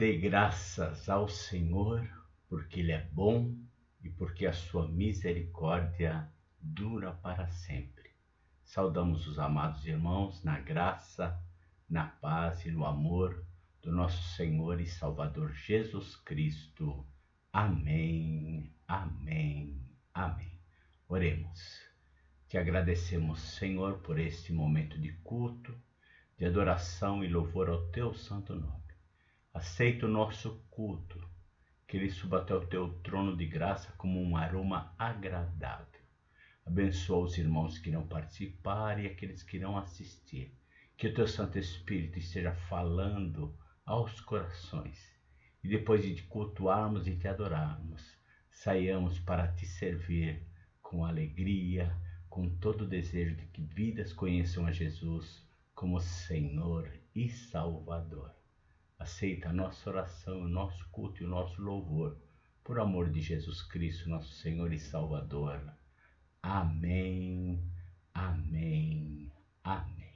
Dei graças ao Senhor, porque Ele é bom e porque a sua misericórdia dura para sempre. Saudamos os amados irmãos na graça, na paz e no amor do nosso Senhor e Salvador Jesus Cristo. Amém, amém, amém. Oremos. Te agradecemos, Senhor, por este momento de culto, de adoração e louvor ao teu santo nome. Aceita o nosso culto, que ele suba até o teu trono de graça como um aroma agradável. Abençoa os irmãos que irão participar e aqueles que irão assistir. Que o teu Santo Espírito esteja falando aos corações. E depois de te cultuarmos e te adorarmos, saiamos para te servir com alegria, com todo o desejo de que vidas conheçam a Jesus como Senhor e Salvador. Aceita a nossa oração, o nosso culto e o nosso louvor, por amor de Jesus Cristo, nosso Senhor e Salvador. Amém, amém, amém.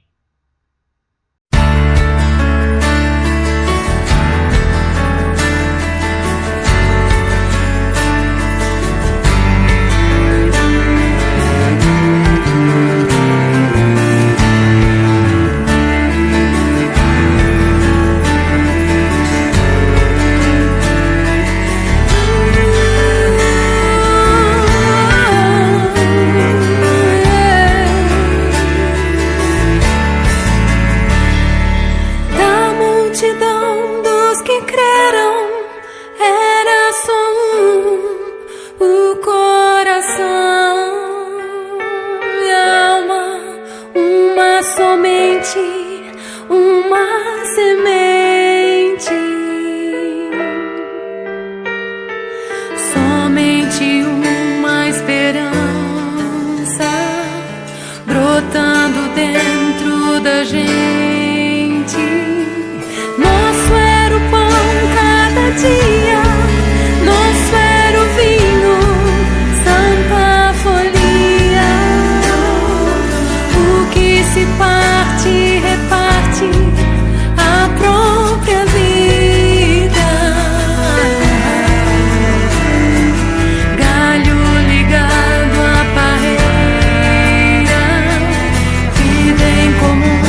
Uma semente, somente uma esperança brotando dentro da gente. Nosso era o pão cada dia, nosso era o vinho, santa folia, o que se parte, reparte a própria vida. Galho ligado à parreira, vida em comum.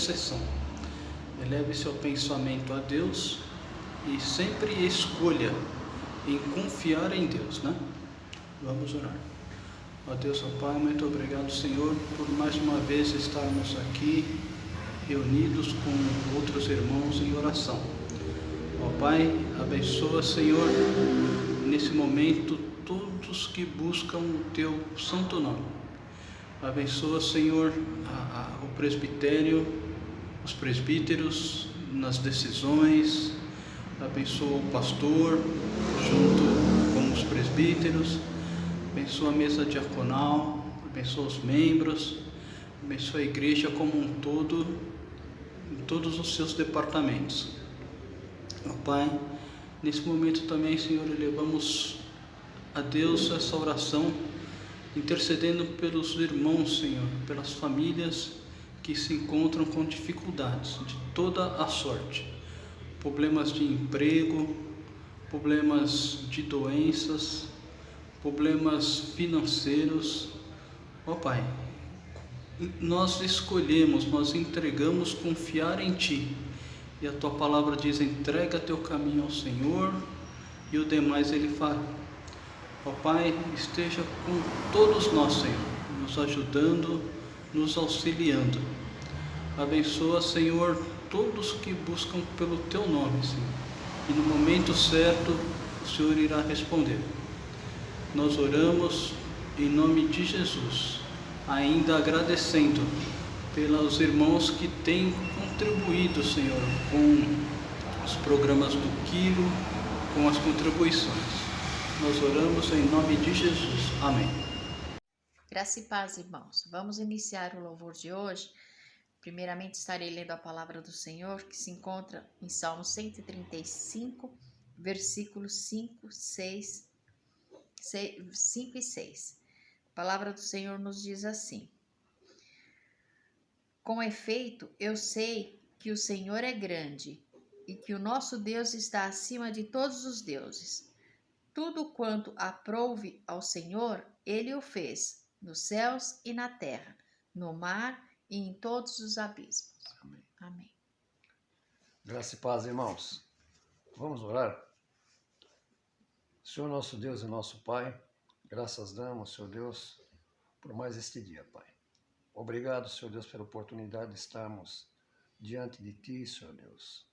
intercessão. Eleve seu pensamento a Deus e sempre escolha em confiar em Deus, né? Vamos orar. Ó Deus, ó Pai, muito obrigado, Senhor, por mais uma vez estarmos aqui reunidos com outros irmãos em oração. Ó Pai, abençoa, Senhor, nesse momento todos que buscam o Teu santo nome. Abençoa, Senhor, o presbitério, os presbíteros nas decisões. Abençoa o pastor junto com os presbíteros. Abençoa a mesa diaconal. Abençoa os membros. Abençoa a igreja como um todo, em todos os seus departamentos. Ó Pai, nesse momento também, Senhor, elevamos a Deus essa oração, intercedendo pelos irmãos, Senhor, pelas famílias que se encontram com dificuldades de toda a sorte, problemas de emprego, problemas de doenças, problemas financeiros. Ó Pai, nós escolhemos, nós entregamos confiar em Ti, e a Tua palavra diz: entrega teu caminho ao Senhor e o demais Ele fará. Ó Pai, esteja com todos nós, Senhor, nos ajudando, nos auxiliando. Abençoa, Senhor, todos que buscam pelo Teu nome, Senhor, e no momento certo o Senhor irá responder. Nós oramos em nome de Jesus, ainda agradecendo pelos irmãos que têm contribuído, Senhor, com os programas do Quilo, com as contribuições. Nós oramos em nome de Jesus. Amém. Graça e paz, irmãos. Vamos iniciar o louvor de hoje. Primeiramente estarei lendo a palavra do Senhor, que se encontra em Salmo 135, versículos 5 e 6. A palavra do Senhor nos diz assim: com efeito, eu sei que o Senhor é grande e que o nosso Deus está acima de todos os deuses. Tudo quanto aprouve ao Senhor, Ele o fez, nos céus e na terra, no mar e em todos os abismos. Amém. Amém. Graça e paz, irmãos. Vamos orar? Senhor nosso Deus e nosso Pai, graças damos, Senhor Deus, por mais este dia, Pai. Obrigado, Senhor Deus, pela oportunidade de estarmos diante de Ti, Senhor Deus,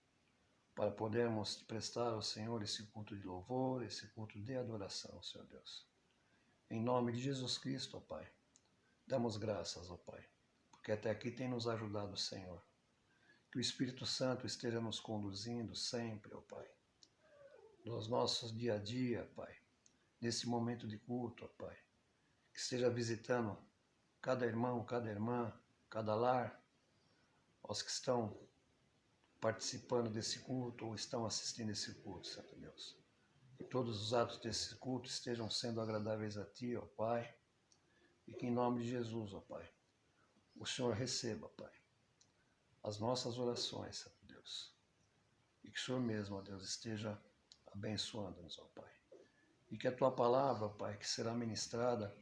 para podermos te prestar ao Senhor esse culto de louvor, esse culto de adoração, Senhor Deus. Em nome de Jesus Cristo, ó Pai, damos graças, ó Pai, porque até aqui tem nos ajudado, Senhor. Que o Espírito Santo esteja nos conduzindo sempre, ó Pai, nos nossos dia a dia, Pai, nesse momento de culto, ó Pai, que esteja visitando cada irmão, cada irmã, cada lar, os que estão participando desse culto ou estão assistindo esse culto, Santo Deus. Que todos os atos desse culto estejam sendo agradáveis a Ti, ó Pai, e que em nome de Jesus, ó Pai, o Senhor receba, Pai, as nossas orações, Santo Deus, e que o Senhor mesmo, ó Deus, esteja abençoando-nos, ó Pai, e que a Tua palavra, Pai, que será ministrada,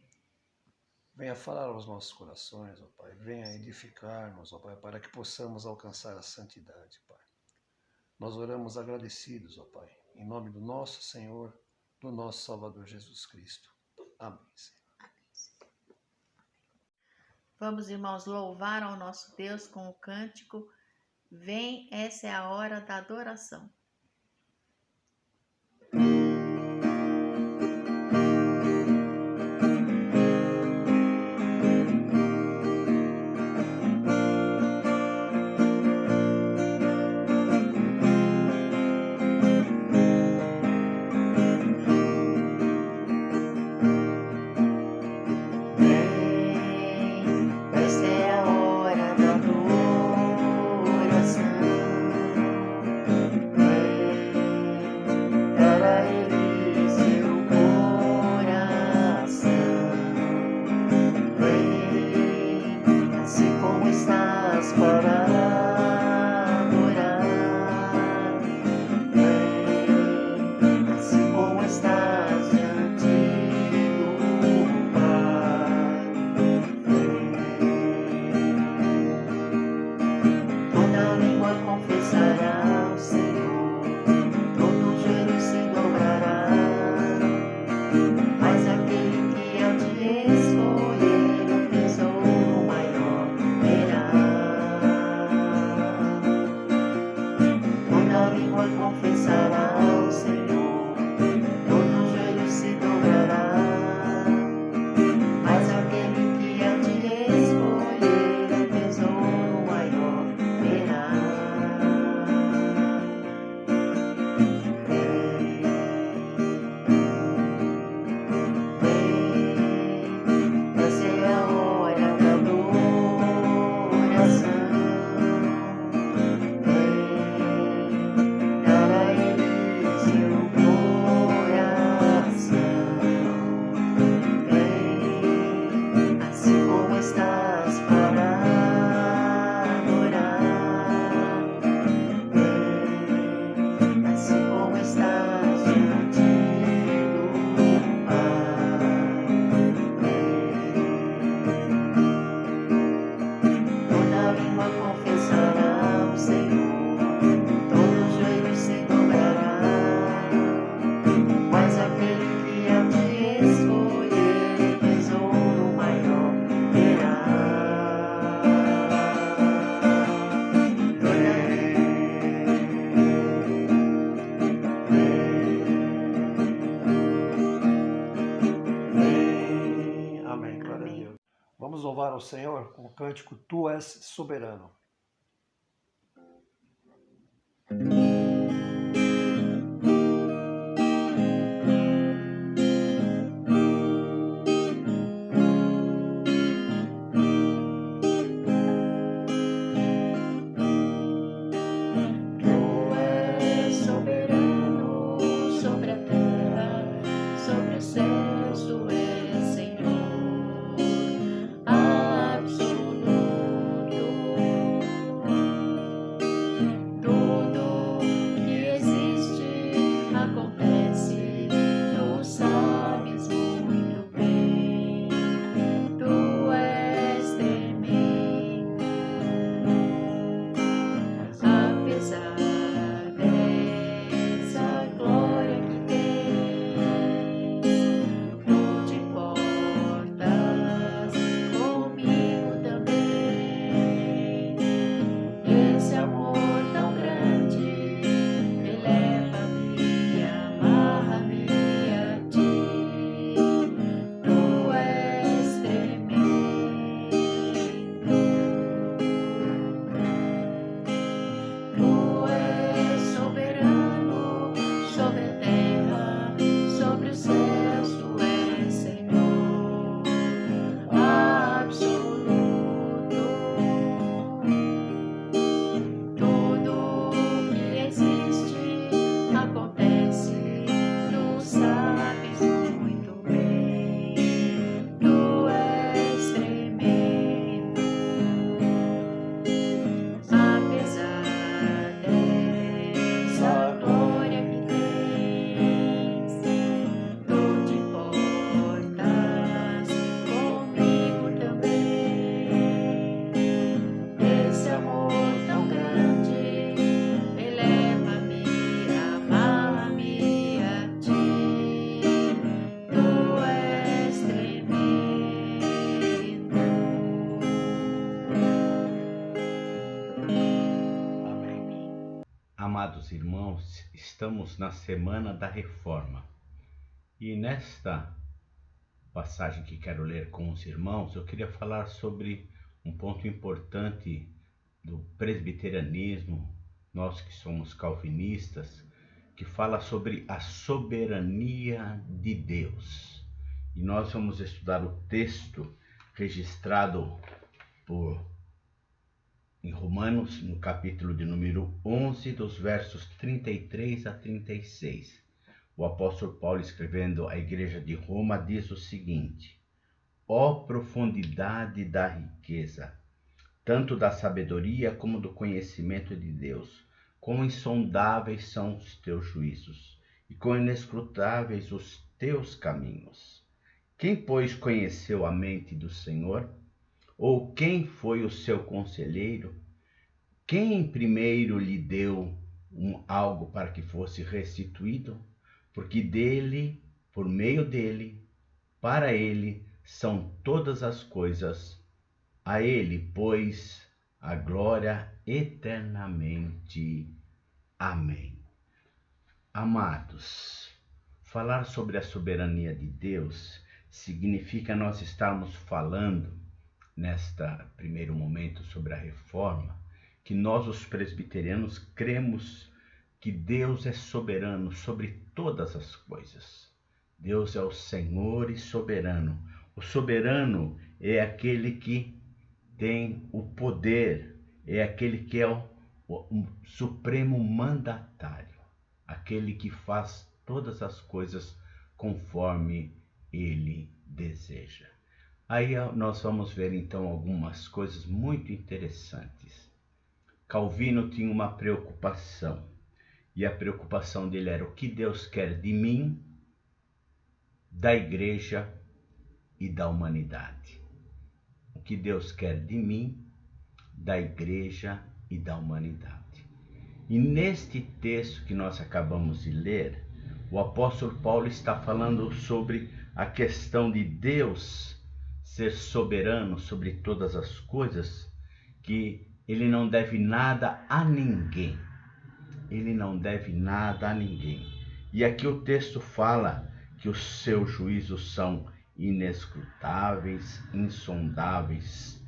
venha falar aos nossos corações, ó Pai, venha edificar-nos, ó Pai, para que possamos alcançar a santidade, Pai. Nós oramos agradecidos, ó Pai, em nome do nosso Senhor, do nosso Salvador Jesus Cristo. Amém, Senhor. Vamos, irmãos, louvar ao nosso Deus com o cântico Vem, essa é a hora da adoração. Vem, ao Senhor com o cântico Tu és soberano. Amados irmãos, estamos na Semana da Reforma e nesta passagem que quero ler com os irmãos, eu queria falar sobre um ponto importante do presbiterianismo, nós que somos calvinistas, que fala sobre a soberania de Deus. E nós vamos estudar o texto registrado em Romanos, no capítulo de número 11, dos versos 33 a 36. O apóstolo Paulo, escrevendo à igreja de Roma, diz o seguinte: Ó profundidade da riqueza, tanto da sabedoria como do conhecimento de Deus, quão insondáveis são os teus juízos, e quão inescrutáveis os teus caminhos. Quem, pois, conheceu a mente do Senhor? Ou quem foi o seu conselheiro? Quem primeiro lhe deu algo para que fosse restituído? Porque dele, por meio dele, para ele são todas as coisas. A ele, pois, a glória eternamente. Amém. Amados, falar sobre a soberania de Deus significa nós estarmos falando, neste primeiro momento, sobre a reforma, que nós, os presbiterianos, cremos que Deus é soberano sobre todas as coisas. Deus é o Senhor e soberano. O soberano é aquele que tem o poder, é aquele que é o supremo mandatário, aquele que faz todas as coisas conforme ele deseja. Aí nós vamos ver então algumas coisas muito interessantes. Calvino tinha uma preocupação, e a preocupação dele era o que Deus quer de mim, da igreja e da humanidade. O que Deus quer de mim, da igreja e da humanidade. E neste texto que nós acabamos de ler, o apóstolo Paulo está falando sobre a questão de Deus ser soberano sobre todas as coisas, que ele não deve nada a ninguém. Ele não deve nada a ninguém. E aqui o texto fala que os seus juízos são inescrutáveis, insondáveis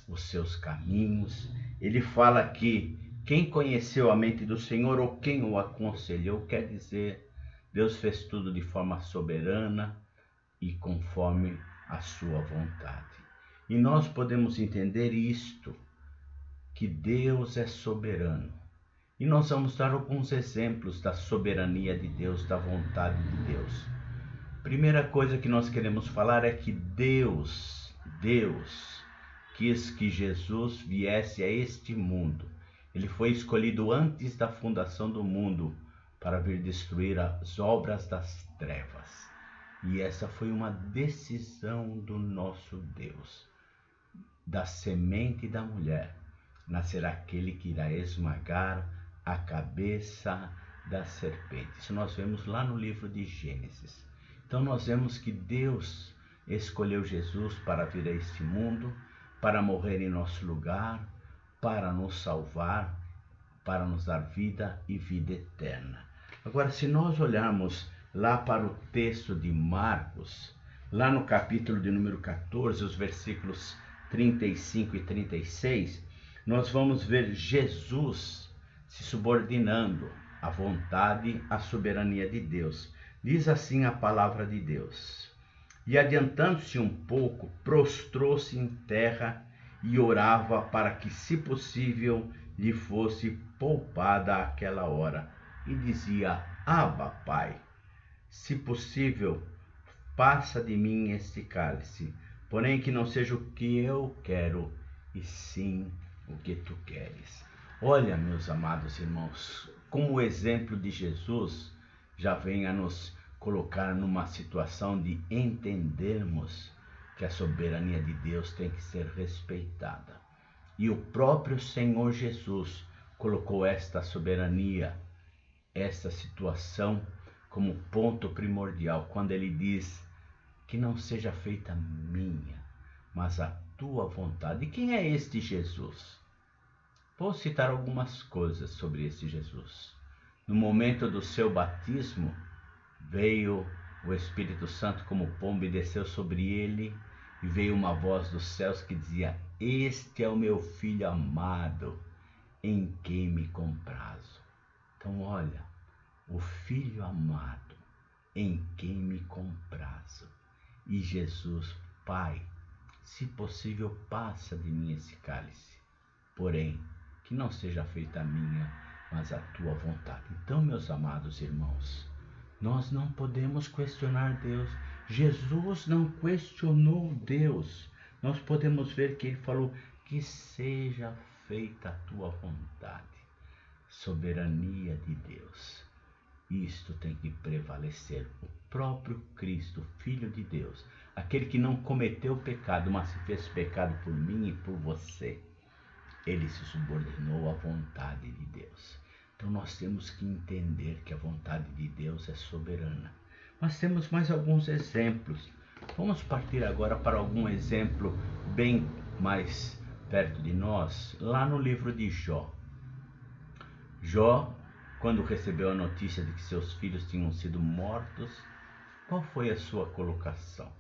os seus caminhos. Ele fala que quem conheceu a mente do Senhor ou quem o aconselhou, quer dizer, Deus fez tudo de forma soberana e conforme a sua vontade. E nós podemos entender isto, que Deus é soberano. E nós vamos dar alguns exemplos da soberania de Deus, da vontade de Deus. Primeira coisa que nós queremos falar é que Deus quis que Jesus viesse a este mundo. Ele foi escolhido antes da fundação do mundo para vir destruir as obras das trevas. E essa foi uma decisão do nosso Deus. Da semente da mulher nascerá aquele que irá esmagar a cabeça da serpente. Isso nós vemos lá no livro de Gênesis. Então nós vemos que Deus escolheu Jesus para vir a este mundo, para morrer em nosso lugar, para nos salvar, para nos dar vida e vida eterna. Agora, se nós olharmos lá para o texto de Marcos, lá no capítulo de número 14, os versículos 35 e 36, nós vamos ver Jesus se subordinando à vontade, à soberania de Deus. Diz assim a palavra de Deus: e adiantando-se um pouco, prostrou-se em terra e orava para que, se possível, lhe fosse poupada aquela hora. E dizia: Abba, Pai, se possível, passa de mim este cálice, porém que não seja o que eu quero, e sim o que tu queres. Olha, meus amados irmãos, como o exemplo de Jesus já vem a nos colocar numa situação de entendermos que a soberania de Deus tem que ser respeitada. E o próprio Senhor Jesus colocou esta soberania, esta situação, como ponto primordial, quando ele diz que não seja feita minha, mas a tua vontade. E quem é este Jesus? Vou citar algumas coisas sobre este Jesus. No momento do seu batismo, veio o Espírito Santo como pombo e desceu sobre ele, e veio uma voz dos céus que dizia: este é o meu Filho amado, em quem me comprazo. Então olha, o Filho amado, em quem me comprazo. E Jesus: Pai, se possível, passa de mim esse cálice, porém que não seja feita a minha, mas a tua vontade. Então, meus amados irmãos, nós não podemos questionar Deus. Jesus não questionou Deus. Nós podemos ver que ele falou: que seja feita a tua vontade. Soberania de Deus. Isto tem que prevalecer. O próprio Cristo, Filho de Deus, aquele que não cometeu pecado, mas se fez pecado por mim e por você, ele se subordinou à vontade de Deus. Então nós temos que entender que a vontade de Deus é soberana. Nós temos mais alguns exemplos. Vamos partir agora para algum exemplo bem mais perto de nós, lá no livro de Jó. Jó, quando recebeu a notícia de que seus filhos tinham sido mortos, qual foi a sua colocação?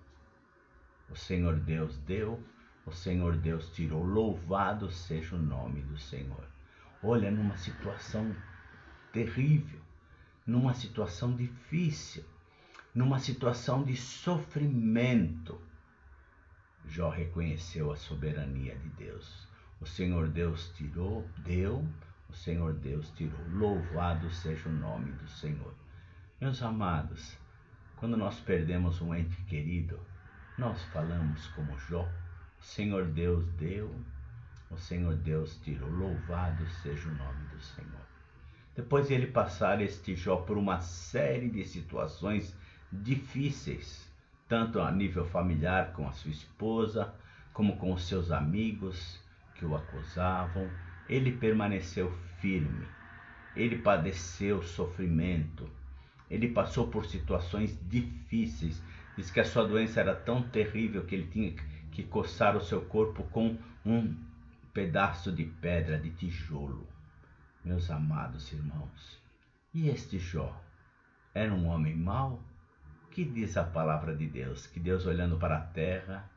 O Senhor Deus deu, o Senhor Deus tirou. Louvado seja o nome do Senhor. Olha, numa situação terrível, numa situação difícil, numa situação de sofrimento, Jó reconheceu a soberania de Deus. O Senhor Deus deu, o Senhor Deus tirou. Louvado seja o nome do Senhor. Meus amados, quando nós perdemos um ente querido, nós falamos como Jó: o Senhor Deus deu, o Senhor Deus tirou. Louvado seja o nome do Senhor. Depois de ele passar, este Jó, por uma série de situações difíceis, tanto a nível familiar com a sua esposa, como com os seus amigos que o acusavam, ele permaneceu firme. Ele padeceu sofrimento. Ele passou por situações difíceis. Diz que a sua doença era tão terrível que ele tinha que coçar o seu corpo com um pedaço de pedra, de tijolo. Meus amados irmãos, e este Jó era um homem mau que diz a palavra de Deus? Que Deus, olhando para a terra,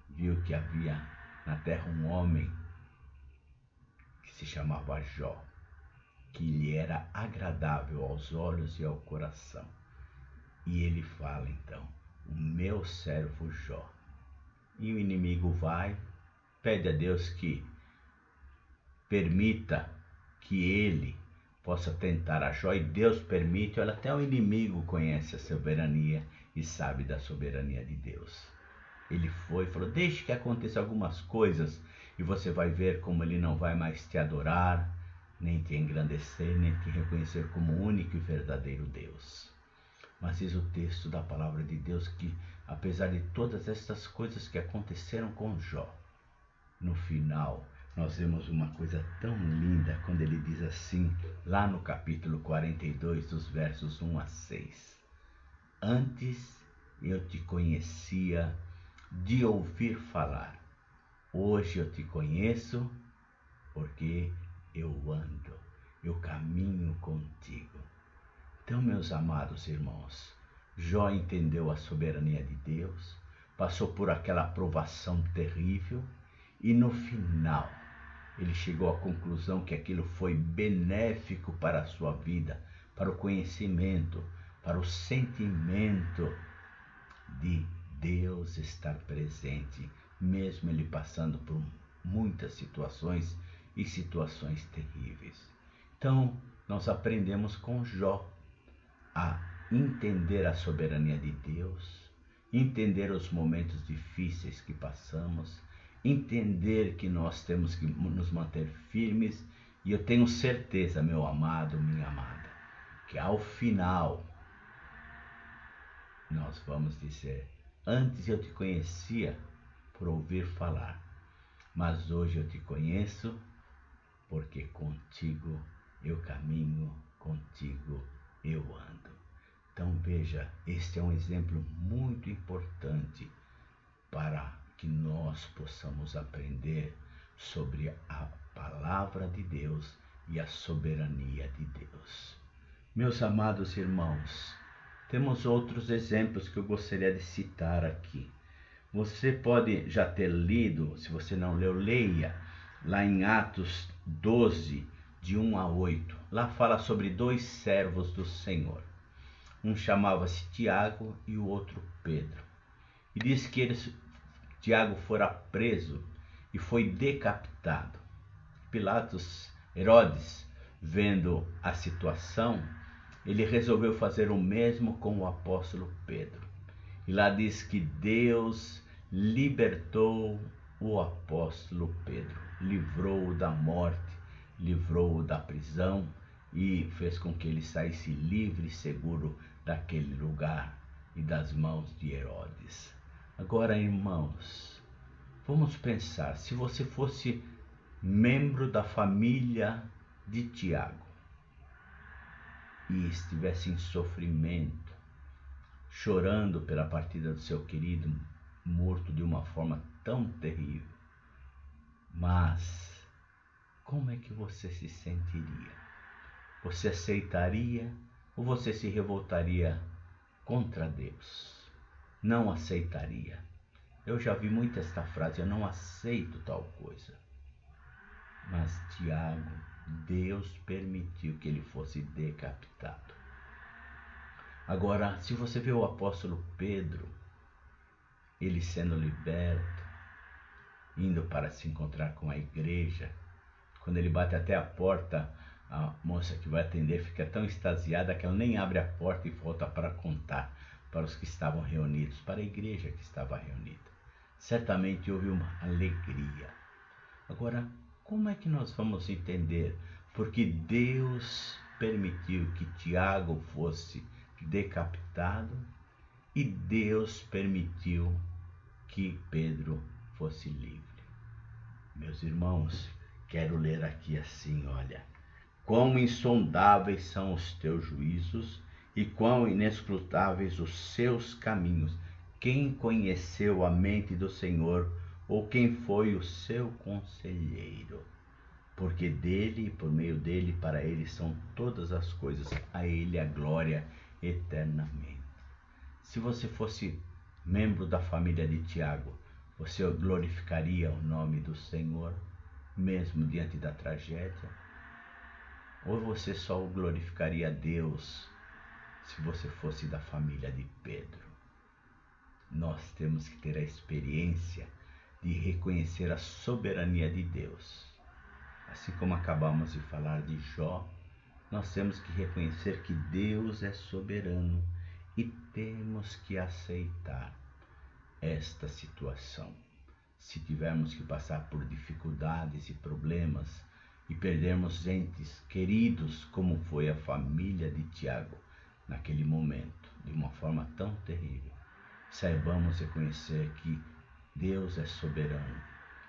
viu que havia na terra um homem que se chamava Jó, que lhe era agradável aos olhos e ao coração. E ele fala então, o meu servo Jó. E o inimigo vai, pede a Deus que permita que ele possa tentar a Jó, e Deus permite. Olha, até o inimigo conhece a soberania e sabe da soberania de Deus. Ele foi e falou, deixe que aconteça algumas coisas e você vai ver como ele não vai mais te adorar, nem te engrandecer, nem te reconhecer como único e verdadeiro Deus. Mas diz o texto da palavra de Deus que, apesar de todas estas coisas que aconteceram com Jó, no final nós vemos uma coisa tão linda quando ele diz assim, lá no capítulo 42, dos versos 1 a 6. Antes eu te conhecia de ouvir falar, hoje eu te conheço porque eu ando, eu caminho contigo. Então, meus amados irmãos, Jó entendeu a soberania de Deus, passou por aquela provação terrível e no final ele chegou à conclusão que aquilo foi benéfico para a sua vida, para o conhecimento, para o sentimento de Deus estar presente, mesmo ele passando por muitas situações e situações terríveis. Então, nós aprendemos com Jó a entender a soberania de Deus, entender os momentos difíceis que passamos, entender que nós temos que nos manter firmes, e eu tenho certeza, meu amado, minha amada, que ao final nós vamos dizer, antes eu te conhecia por ouvir falar, mas hoje eu te conheço porque contigo eu caminho, contigo eu ando. Então veja, este é um exemplo muito importante para que nós possamos aprender sobre a palavra de Deus e a soberania de Deus. Meus amados irmãos, temos outros exemplos que eu gostaria de citar aqui. Você pode já ter lido, se você não leu, leia lá em Atos 12, de 1 a 8. Lá fala sobre dois servos do Senhor. Um chamava-se Tiago e o outro Pedro. E diz que Tiago fora preso e foi decapitado. Herodes, vendo a situação, ele resolveu fazer o mesmo com o apóstolo Pedro. E lá diz que Deus libertou o apóstolo Pedro, livrou-o da morte, livrou-o da prisão e fez com que ele saísse livre e seguro daquele lugar e das mãos de Herodes. Agora, irmãos, vamos pensar, se você fosse membro da família de Tiago e estivesse em sofrimento, chorando pela partida do seu querido, morto de uma forma tão terrível, mas como é que você se sentiria? Você aceitaria ou você se revoltaria contra Deus? Não aceitaria. Eu já vi muito esta frase, eu não aceito tal coisa. Mas Tiago, Deus permitiu que ele fosse decapitado. Agora, se você vê o apóstolo Pedro, ele sendo liberto, indo para se encontrar com a igreja, quando ele bate até a porta, a moça que vai atender fica tão extasiada que ela nem abre a porta e volta para contar para os que estavam reunidos, para a igreja que estava reunida. Certamente houve uma alegria. Agora, como é que nós vamos entender? Porque Deus permitiu que Tiago fosse decapitado e Deus permitiu que Pedro fosse livre. Meus irmãos, quero ler aqui assim, olha. Quão insondáveis são os teus juízos e quão inescrutáveis os seus caminhos. Quem conheceu a mente do Senhor, ou quem foi o seu conselheiro? Porque dele, por meio dele, para ele são todas as coisas, a ele a glória eternamente. Se você fosse membro da família de Tiago, você glorificaria o nome do Senhor, mesmo diante da tragédia? Ou você só glorificaria a Deus se você fosse da família de Pedro? Nós temos que ter a experiência de reconhecer a soberania de Deus. Assim como acabamos de falar de Jó, nós temos que reconhecer que Deus é soberano e temos que aceitar esta situação. Se tivermos que passar por dificuldades e problemas e perdermos entes queridos, como foi a família de Tiago naquele momento, de uma forma tão terrível, saibamos reconhecer que Deus é soberano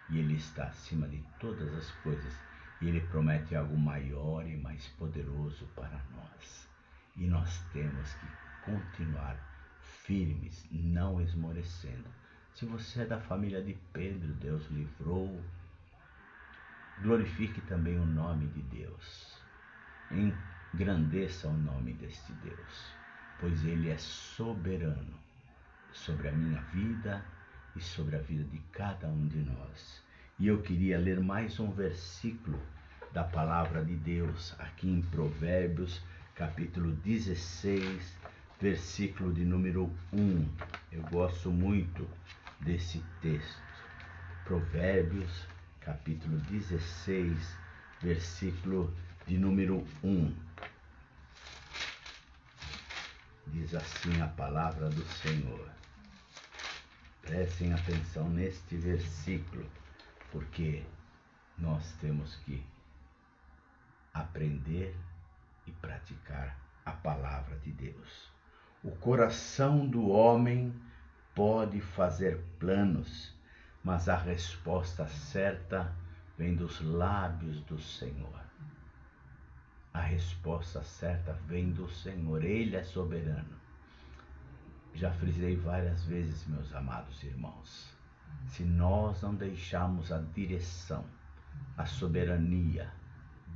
e Ele está acima de todas as coisas e Ele promete algo maior e mais poderoso para nós. E nós temos que continuar firmes, não esmorecendo. Se você é da família de Pedro, Deus livrou, glorifique também o nome de Deus. Engrandeça o nome deste Deus, pois Ele é soberano sobre a minha vida e sobre a vida de cada um de nós. E eu queria ler mais um versículo da palavra de Deus, aqui em Provérbios, capítulo 16, versículo de número 1. Eu gosto muito desse texto. Provérbios, capítulo 16, versículo de número 1. Diz assim a palavra do Senhor. Prestem atenção neste versículo, porque nós temos que aprender e praticar a palavra de Deus. O coração do homem pode fazer planos, mas a resposta certa vem dos lábios do Senhor. A resposta certa vem do Senhor, Ele é soberano. Já frisei várias vezes, meus amados irmãos, se nós não deixarmos a direção, a soberania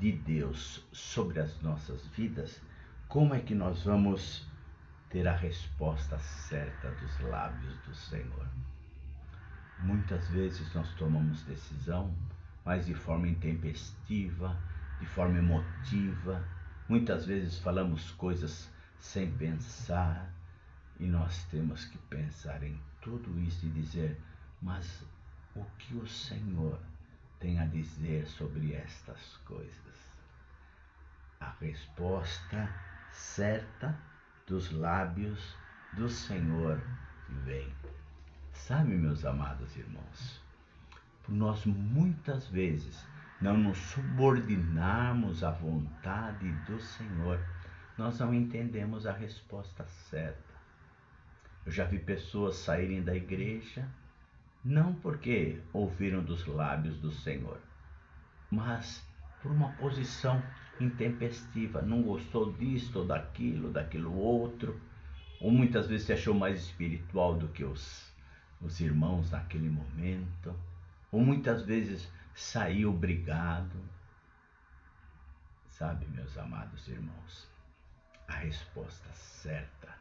de Deus sobre as nossas vidas, como é que nós vamos ter a resposta certa dos lábios do Senhor? Muitas vezes nós tomamos decisão, mas de forma intempestiva, de forma emotiva. Muitas vezes falamos coisas sem pensar, e nós temos que pensar em tudo isso e dizer, mas o que o Senhor tem a dizer sobre estas coisas? A resposta certa dos lábios do Senhor vem. Sabe, meus amados irmãos, por nós muitas vezes não nos subordinarmos à vontade do Senhor, nós não entendemos a resposta certa. Eu já vi pessoas saírem da igreja, não porque ouviram dos lábios do Senhor, mas por uma posição intempestiva, não gostou disto ou daquilo outro, ou muitas vezes se achou mais espiritual do que os irmãos naquele momento, ou muitas vezes saiu brigado. Sabe, meus amados irmãos, a resposta certa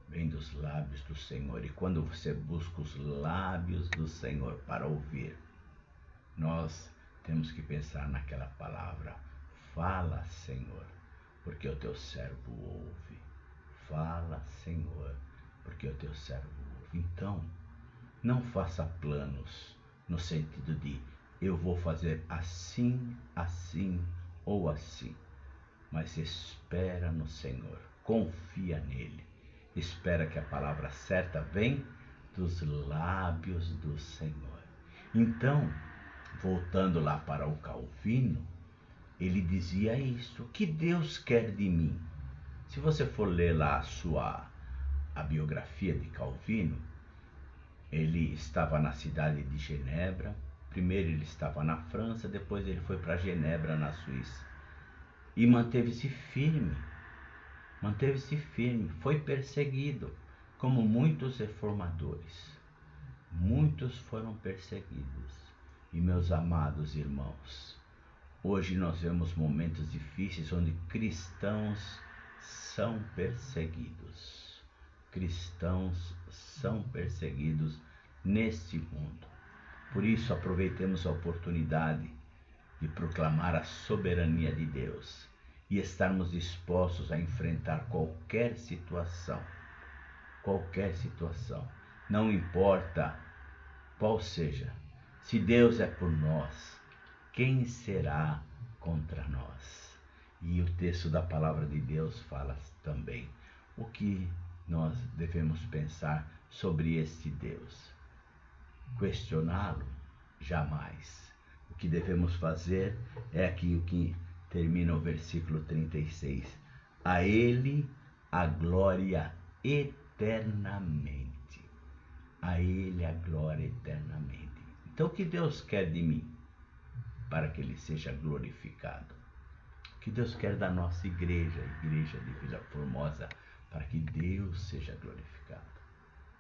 vem dos lábios do Senhor, e quando você busca os lábios do Senhor para ouvir, nós temos que pensar naquela palavra, fala, Senhor, porque o teu servo ouve. Fala, Senhor, porque o teu servo ouve. Então, não faça planos no sentido de eu vou fazer assim, assim ou assim, mas espera no Senhor, confia nele. Espera que a palavra certa vem dos lábios do Senhor. Então, voltando lá para o Calvino, ele dizia isso, o que Deus quer de mim? Se você for ler lá a biografia de Calvino, ele estava na cidade de Genebra. Primeiro ele estava na França, depois ele foi para Genebra, na Suíça. E manteve-se firme, foi perseguido, como muitos reformadores. Muitos foram perseguidos. E meus amados irmãos, hoje nós vemos momentos difíceis onde cristãos são perseguidos. cristãos são perseguidos neste mundo. Por isso, aproveitemos a oportunidade de proclamar a soberania de Deus e estarmos dispostos a enfrentar qualquer situação. Qualquer situação. Não importa qual seja. Se Deus é por nós, quem será contra nós? E o texto da palavra de Deus fala também o que nós devemos pensar sobre este Deus. Questioná-lo? Jamais. O que devemos fazer é aqui o que termina o versículo 36. A Ele a glória eternamente. A Ele a glória eternamente. Então o que Deus quer de mim? Para que Ele seja glorificado. O que Deus quer da nossa igreja, a igreja de Vila Formosa, para que Deus seja glorificado.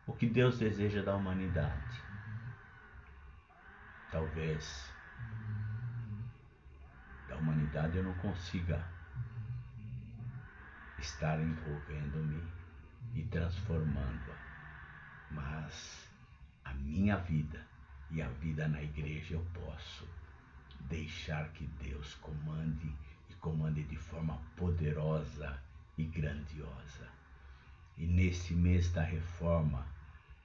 O que Deus deseja da humanidade. Talvez da humanidade eu não consiga estar envolvendo-me e transformando-a, mas a minha vida e a vida na igreja eu posso deixar que Deus comande e comande de forma poderosa e grandiosa. E nesse mês da reforma,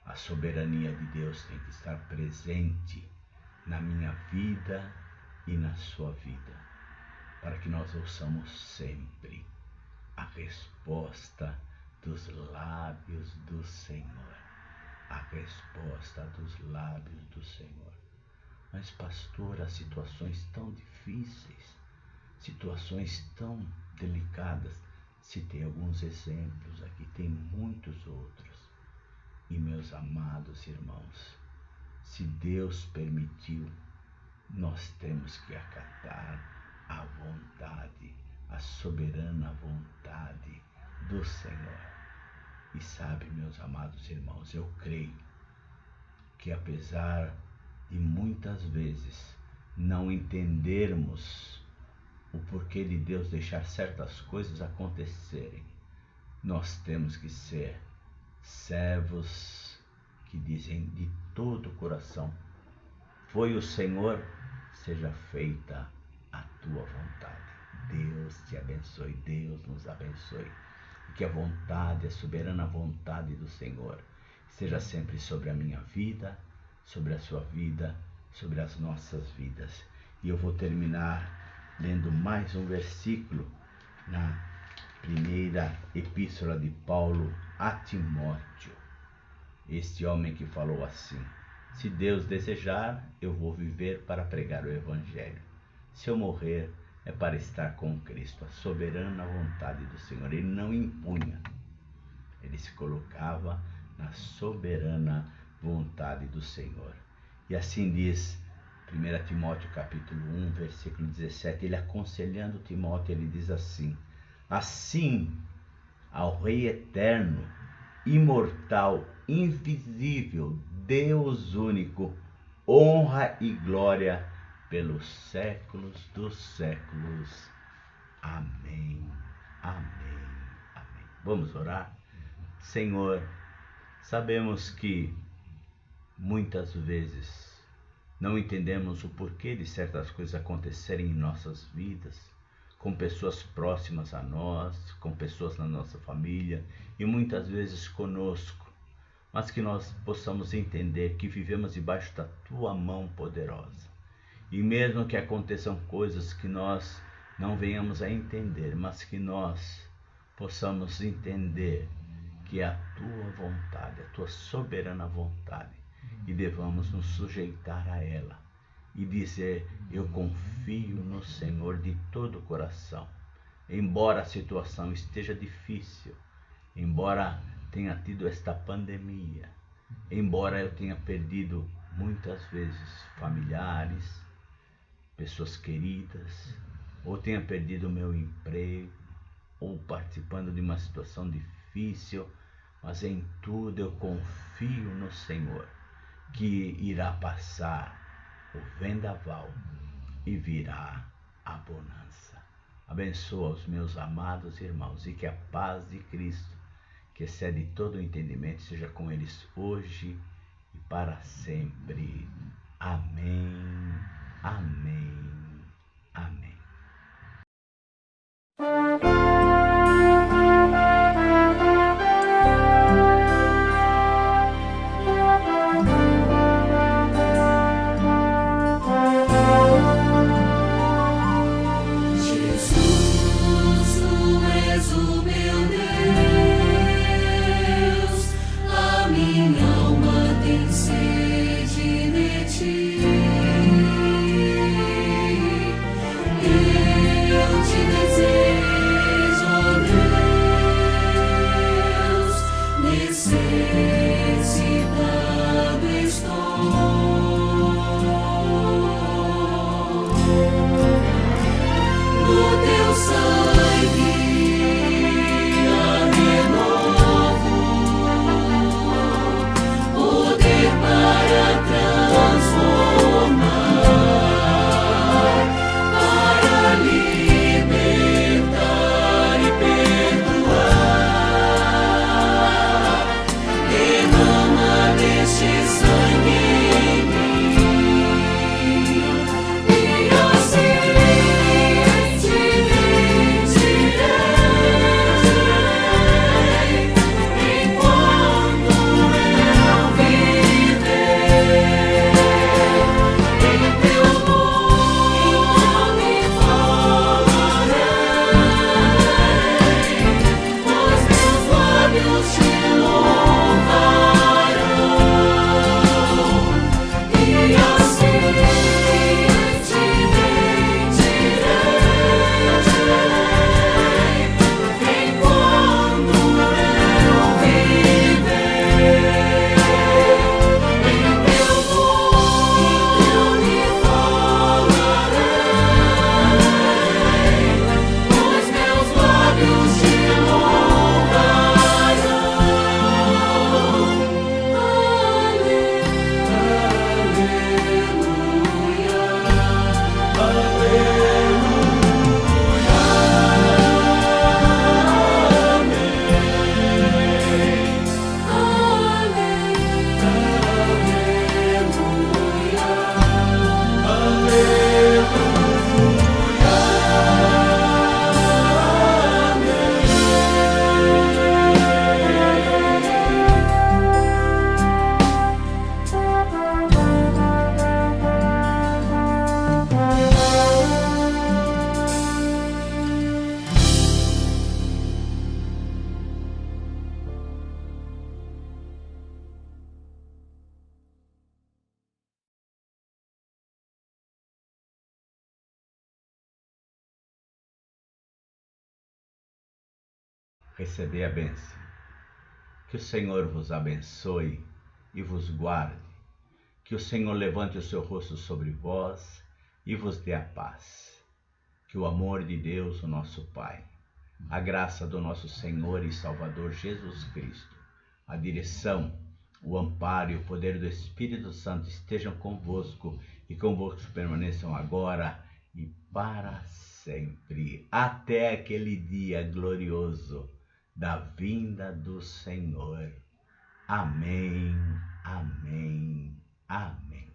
a soberania de Deus tem que estar presente na minha vida e na sua vida, para que nós ouçamos sempre a resposta dos lábios do Senhor. A resposta dos lábios do Senhor. Mas, pastor, as situações tão difíceis, situações tão delicadas, citei alguns exemplos aqui, tem muitos outros. E, meus amados irmãos, se Deus permitiu, nós temos que acatar a vontade, a soberana vontade do Senhor. E sabe, meus amados irmãos, eu creio que apesar de muitas vezes não entendermos o porquê de Deus deixar certas coisas acontecerem, nós temos que ser servos que dizem de todo o coração: foi o Senhor, seja feita a tua vontade. Deus te abençoe, Deus nos abençoe. E que a vontade, a soberana vontade do Senhor esteja sempre sobre a minha vida, sobre a sua vida, sobre as nossas vidas. E eu vou terminar lendo mais um versículo na primeira epístola de Paulo a Timóteo. Este homem que falou assim: se Deus desejar, eu vou viver para pregar o Evangelho. Se eu morrer, é para estar com Cristo. A soberana vontade do Senhor. Ele não impunha. Ele se colocava na soberana vontade do Senhor. E assim diz 1 Timóteo capítulo 1, versículo 17. Ele aconselhando Timóteo, ele diz assim: assim, ao Rei eterno, imortal, invisível, Deus único, honra e glória pelos séculos dos séculos. Amém, amém, amém. Vamos orar? Senhor, sabemos que muitas vezes não entendemos o porquê de certas coisas acontecerem em nossas vidas, com pessoas próximas a nós, com pessoas na nossa família e muitas vezes conosco, mas que nós possamos entender que vivemos debaixo da Tua mão poderosa. E mesmo que aconteçam coisas que nós não venhamos a entender, mas que nós possamos entender que é a Tua vontade, a Tua soberana vontade, e devamos nos sujeitar a ela e dizer: eu confio no Senhor de todo o coração. Embora a situação esteja difícil, embora tenha tido esta pandemia, embora eu tenha perdido muitas vezes familiares, pessoas queridas, ou tenha perdido o meu emprego, ou participando de uma situação difícil, mas em tudo eu confio no Senhor, que irá passar o vendaval e virá a bonança. Abençoa os meus amados irmãos e que a paz de Cristo, que excede todo o entendimento, seja com eles hoje e para sempre. Amém, amém, amém. Jesus, tu és o meu Deus, a minha alma tem sede de ti. Eu te desejo, ó Deus, necessitado estou. No teu sangue há renovo, poder para transformar, para libertar e perdoar. Derrama deste sangue em mim, e assim te bendirei enquanto eu viver. Em teu nome falarei, os meus lábios te louvarão, e assim te bendirei enquanto eu viver. Em teu nome falarei, os meus lábios te louvarão. Recebei a bênção. Que o Senhor vos abençoe e vos guarde. Que o Senhor levante o seu rosto sobre vós e vos dê a paz. Que o amor de Deus, o nosso Pai, a graça do nosso Senhor e Salvador Jesus Cristo, a direção, o amparo e o poder do Espírito Santo estejam convosco e convosco permaneçam agora e para sempre, até aquele dia glorioso da vinda do Senhor. Amém, amém, amém.